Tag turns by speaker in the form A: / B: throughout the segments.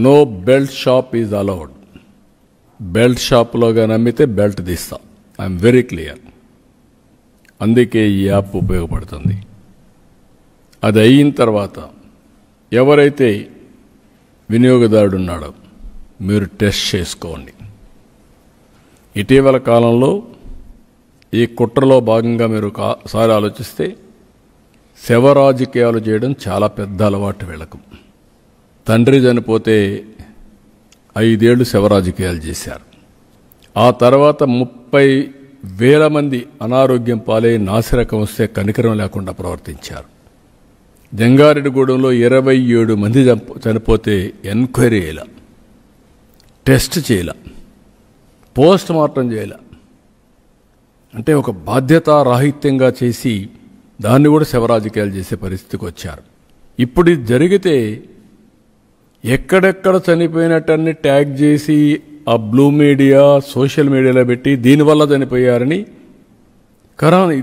A: No belt shop is allowed. Belt షాప్లో కానీ అమ్మితే బెల్ట్ తీస్తా. I'm very clear. అందుకే ఈ యాప్ ఉపయోగపడుతుంది. అది అయిన తర్వాత ఎవరైతే వినియోగదారుడు ఉన్నాడో మీరు టెస్ట్ చేసుకోండి. ఇటీవల కాలంలో ఈ కుట్రలో భాగంగా మీరు ఒకసారి ఆలోచిస్తే శవ రాజకీయాలు చేయడం చాలా పెద్ద అలవాటు వీళ్ళకు. తండ్రి చనిపోతే 5 ఏళ్లు శవ రాజకీయాలు చేశారు. ఆ తర్వాత 30,000 మంది అనారోగ్యం పాలై నాసిరకం వస్తే కనికరం లేకుండా ప్రవర్తించారు. జంగారెడ్డిగూడెంలో 27 మంది చనిపోతే ఎంక్వైరీ చేయాల, టెస్ట్ చేయాల, పోస్ట్ మార్టం చేయాల. అంటే ఒక బాధ్యతారాహిత్యంగా చేసి దాన్ని కూడా శవరాజకీయాలు చేసే పరిస్థితికి వచ్చారు. ఇప్పుడు ఇది జరిగితే ఎక్కడెక్కడ చనిపోయినట్టన్ని ట్యాగ్ చేసి ఆ బ్లూ మీడియా సోషల్ మీడియాలో పెట్టి దీనివల్ల చనిపోయారని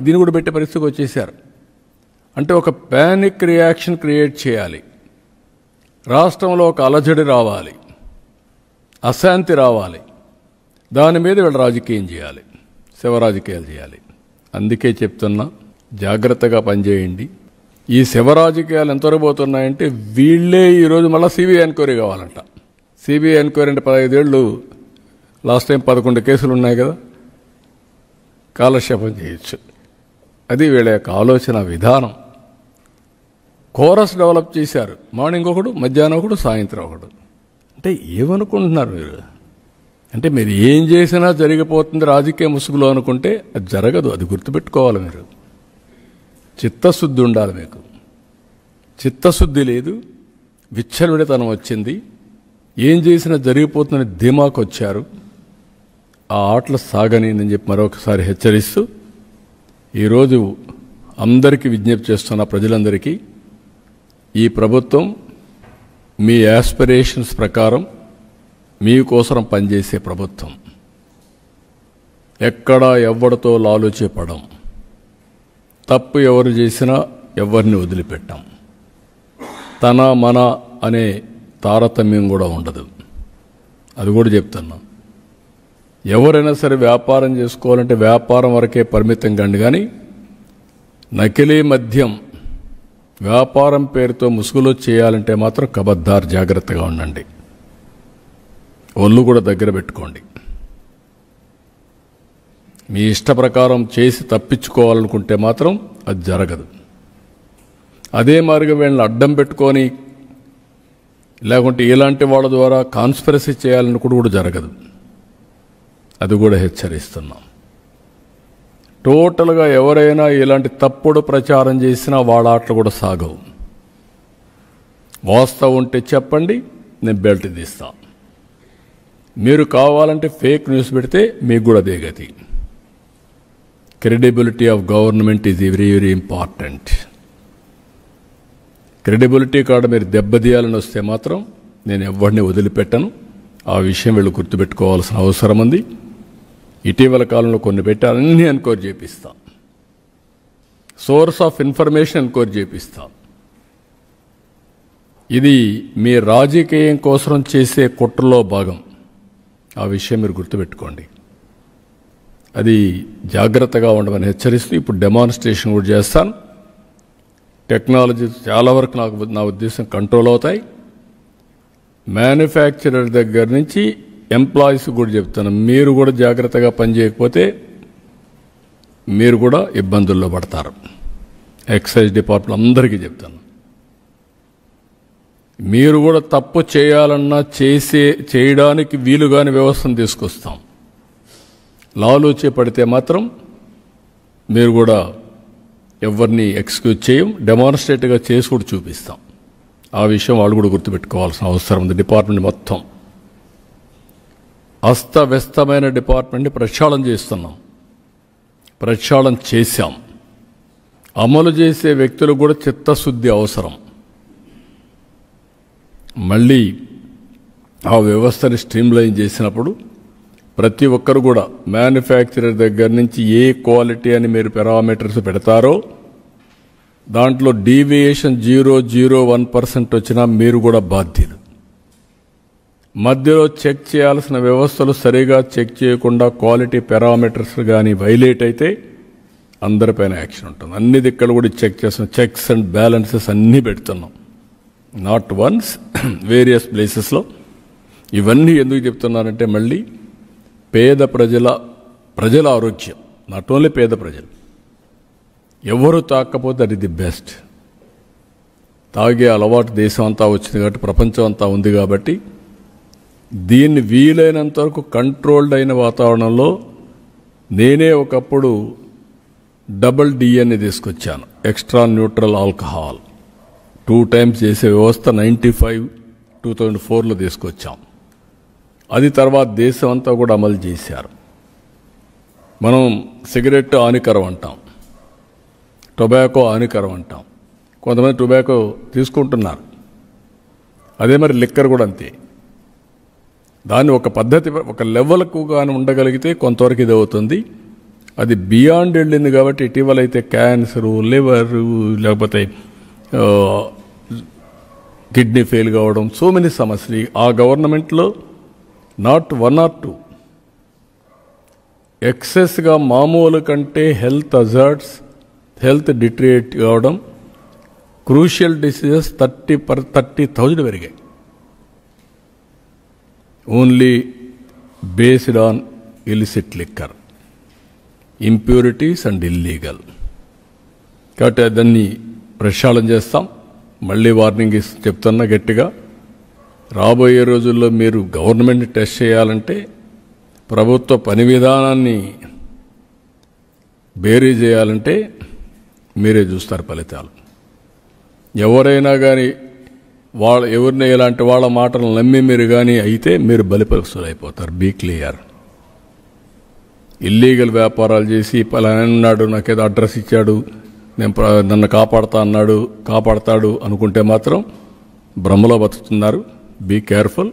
A: దీన్ని కూడా పెట్టే పరిస్థితికి వచ్చేసారు. అంటే ఒక ప్యానిక్ రియాక్షన్ క్రియేట్ చేయాలి, రాష్ట్రంలో ఒక అలజడి రావాలి, అశాంతి రావాలి, దాని మీద వీళ్ళు రాజకీయం చేయాలి, శవ రాజకీయాలు చేయాలి. అందుకే చెప్తున్నా, జాగ్రత్తగా పనిచేయండి. ఈ శవ రాజకీయాలు ఎంతవరకు పోతున్నాయంటే వీళ్ళే ఈరోజు మళ్ళీ సిబిఐ ఎంక్వైరీ కావాలంట. సిబిఐ ఎంక్వైరీ అంటే 15 ఏళ్ళు, లాస్ట్ టైం 11 కేసులు ఉన్నాయి కదా, కాలక్షేపం చేయొచ్చు. అది వీళ్ళ యొక్క ఆలోచన విధానం. కోరస్ డెవలప్ చేశారు. మార్నింగ్ ఒకడు, మధ్యాహ్నం ఒకడు, సాయంత్రం ఒకడు. అంటే ఏమనుకుంటున్నారు మీరు? అంటే మీరు ఏం చేసినా జరిగిపోతుంది రాజకీయ ముసుగులో అనుకుంటే అది జరగదు. అది గుర్తుపెట్టుకోవాలి మీరు. చిత్తశుద్ధి ఉండాలి మీకు. చిత్తశుద్ధి లేదు, విచ్చలవిడితనం వచ్చింది, ఏం చేసినా జరిగిపోతుందని ధీమాకు వచ్చారు. ఆ ఆటలు సాగనిందని చెప్పి మరొకసారి హెచ్చరిస్తూ ఈరోజు అందరికీ విజ్ఞప్తి చేస్తున్న ప్రజలందరికీ, ఈ ప్రభుత్వం మీ యాస్పిరేషన్స్ ప్రకారం మీకోసం పనిచేసే ప్రభుత్వం. ఎక్కడా ఎవరితో లాలుచేపడం, తప్పు ఎవరు చేసినా ఎవరిని వదిలిపెట్టాం, తన మన అనే తారతమ్యం కూడా ఉండదు. అది కూడా చెప్తున్నాం. ఎవరైనా సరే వ్యాపారం చేసుకోవాలంటే వ్యాపారం వరకే పరిమితం కండి, కానీ నకిలీ మద్యం వ్యాపారం పేరుతో ముసుగులో చేయాలంటే మాత్రం కబద్దార్, జాగ్రత్తగా ఉండండి. ఒళ్ళు కూడా దగ్గర పెట్టుకోండి. మీ ఇష్ట ప్రకారం చేసి తప్పించుకోవాలనుకుంటే మాత్రం అది జరగదు. అదే మార్గం వీళ్ళని అడ్డం పెట్టుకొని లేకుంటే ఇలాంటి వాళ్ళ ద్వారా కాన్స్పిరసీ చేయాలనుకుంటూ కూడా జరగదు. అది కూడా హెచ్చరిస్తున్నాం. టోటల్గా ఎవరైనా ఇలాంటి తప్పుడు ప్రచారం చేసినా వాళ్ళ ఆటలు కూడా సాగవు. వాస్తవం ఉంటే చెప్పండి, నేను బెల్ట్ తీస్తా. మీరు కావాలంటే ఫేక్ న్యూస్ పెడితే మీకు కూడా అదే గతి. Credibility of government is very very important. Credibility కాడ మీరు దెబ్బతీయాలని వస్తే మాత్రం నేను ఎవరిని వదిలిపెట్టను. ఆ విషయం వీళ్ళు గుర్తుపెట్టుకోవాల్సిన అవసరం ఉంది. ఇటీవల కాలంలో కొన్ని పెట్టి అన్నీ ఎన్క్వైరీ చేపిస్తాం. సోర్స్ ఆఫ్ ఇన్ఫర్మేషన్ ఎన్క్వైరీ చేపిస్తాం. ఇది మీ రాజకీయం కోసం చేసే కుట్రలో భాగం. ఆ విషయం మీరు గుర్తుపెట్టుకోండి. అది జాగ్రత్తగా ఉండమని హెచ్చరిస్తూ ఇప్పుడు డెమాన్స్ట్రేషన్ కూడా చేస్తాను. టెక్నాలజీ చాలా వరకు నా ఉద్దేశం కంట్రోల్ అవుతాయి. మ్యానుఫ్యాక్చరర్ దగ్గర నుంచి ఎంప్లాయీస్ కూడా చెప్తాను, మీరు కూడా జాగ్రత్తగా పనిచేయకపోతే మీరు కూడా ఇబ్బందుల్లో పడతారు. ఎక్సైజ్ డిపార్ట్మెంట్ అందరికీ చెప్తాను, మీరు కూడా తప్పు చేయాలన్నా చేయడానికి వీలుగాని వ్యవస్థను తీసుకొస్తాం. లాలూచే పడితే మాత్రం మీరు కూడా ఎవరిని ఎక్స్క్యూజ్ చేయం, డెమాన్స్ట్రేట్గా చేసి కూడా చూపిస్తాం. ఆ విషయం వాళ్ళు కూడా గుర్తుపెట్టుకోవాల్సిన అవసరం ఉంది. డిపార్ట్మెంట్ మొత్తం అస్తవ్యస్తమైన డిపార్ట్మెంట్ని ప్రక్షాళన చేస్తున్నాం, ప్రక్షాళన చేశాం. అమలు చేసే వ్యక్తులకు కూడా చిత్తశుద్ధి అవసరం. మళ్ళీ ఆ వ్యవస్థని స్ట్రీమ్లైన్ చేసినప్పుడు ప్రతి ఒక్కరు కూడా మ్యానుఫ్యాక్చరర్ దగ్గర నుంచి ఏ క్వాలిటీ అని మీరు పారామీటర్స్ పెడతారో దాంట్లో డీవియేషన్ 0.01% వచ్చినా మీరు కూడా బాధ్యులు. మధ్యలో చెక్ చేయాల్సిన వ్యవస్థలు సరిగా చెక్ చేయకుండా క్వాలిటీ పారామీటర్స్ కానీ వైలేట్ అయితే అందరిపైన యాక్షన్ ఉంటుంది. అన్ని దిక్కలు కూడా చెక్ చేస్తున్నాం. చెక్స్ అండ్ బ్యాలెన్సెస్ అన్నీ పెడుతున్నాం. నాట్ వన్స్, వేరియస్ ప్లేసెస్లో. ఇవన్నీ ఎందుకు చెప్తున్నానంటే మళ్ళీ పేద ప్రజల ఆరోగ్యం, నాట్ ఓన్లీ పేద ప్రజలు, ఎవరు తాకపోతే అది ది బెస్ట్. తాగే అలవాటు దేశం అంతా వచ్చింది కాబట్టి, ప్రపంచం అంతా ఉంది కాబట్టి, దీన్ని వీలైనంత వరకు కంట్రోల్డ్ అయిన వాతావరణంలో నేనే ఒకప్పుడు డబుల్ డిఎన్ఏ తీసుకొచ్చాను, ఎక్స్ట్రా న్యూట్రల్ ఆల్కహాల్. 2 times చేసే వ్యవస్థ 2004లో తీసుకొచ్చాం. అది తర్వాత దేశం అంతా కూడా అమలు చేశారు. మనం సిగరెట్ హానికరం అంటాం, టొబాకో హానికరం అంటాం. కొంతమంది టొబాకో తీసుకుంటున్నారు. అదే మరి లిక్కర్ కూడా అంతే. దాన్ని ఒక పద్ధతి, ఒక లెవెల్కు కానీ ఉండగలిగితే కొంతవరకు ఇది అవుతుంది. అది బియాండ్ వెళ్ళింది కాబట్టి ఇటీవల అయితే క్యాన్సరు, లివర్, లేకపోతే కిడ్నీ ఫెయిల్ కావడం, సో మెనీ సమస్యలు. ఆ గవర్నమెంట్లో నాట్ 1 or 2 ఎక్సెస్గా మామూలు కంటే హెల్త్ అజార్డ్స్, హెల్త్ డిటరేట్ కావడం, క్రూషియల్ డిసీజెస్ 30,000 పెరిగాయి. Only based on illicit liquor, impurities and illegal. కాబట్టి దాన్ని ప్రక్షాళన చేస్తాం. మళ్ళీ వార్నింగ్ చెప్తున్నా గట్టిగా, రాబోయే రోజుల్లో మీరు గవర్నమెంట్ టెస్ట్ చేయాలంటే ప్రభుత్వ పని విధానాన్ని బేరీ చేయాలంటే మీరే చూస్తారు ఫలితాలు. ఎవరైనా కానీ ఎవరిని ఇలాంటి వాళ్ళ మాటలు నమ్మి మీరు కానీ అయితే మీరు బలిపరుస్తులు అయిపోతారు. Be clear. ఇల్లీగల్ వ్యాపారాలు చేసి పలానాడు నాకేదో అడ్రస్ ఇచ్చాడు, నన్ను కాపాడతాడు అనుకుంటే మాత్రం భ్రమలో బతుకుతున్నారు. Be careful.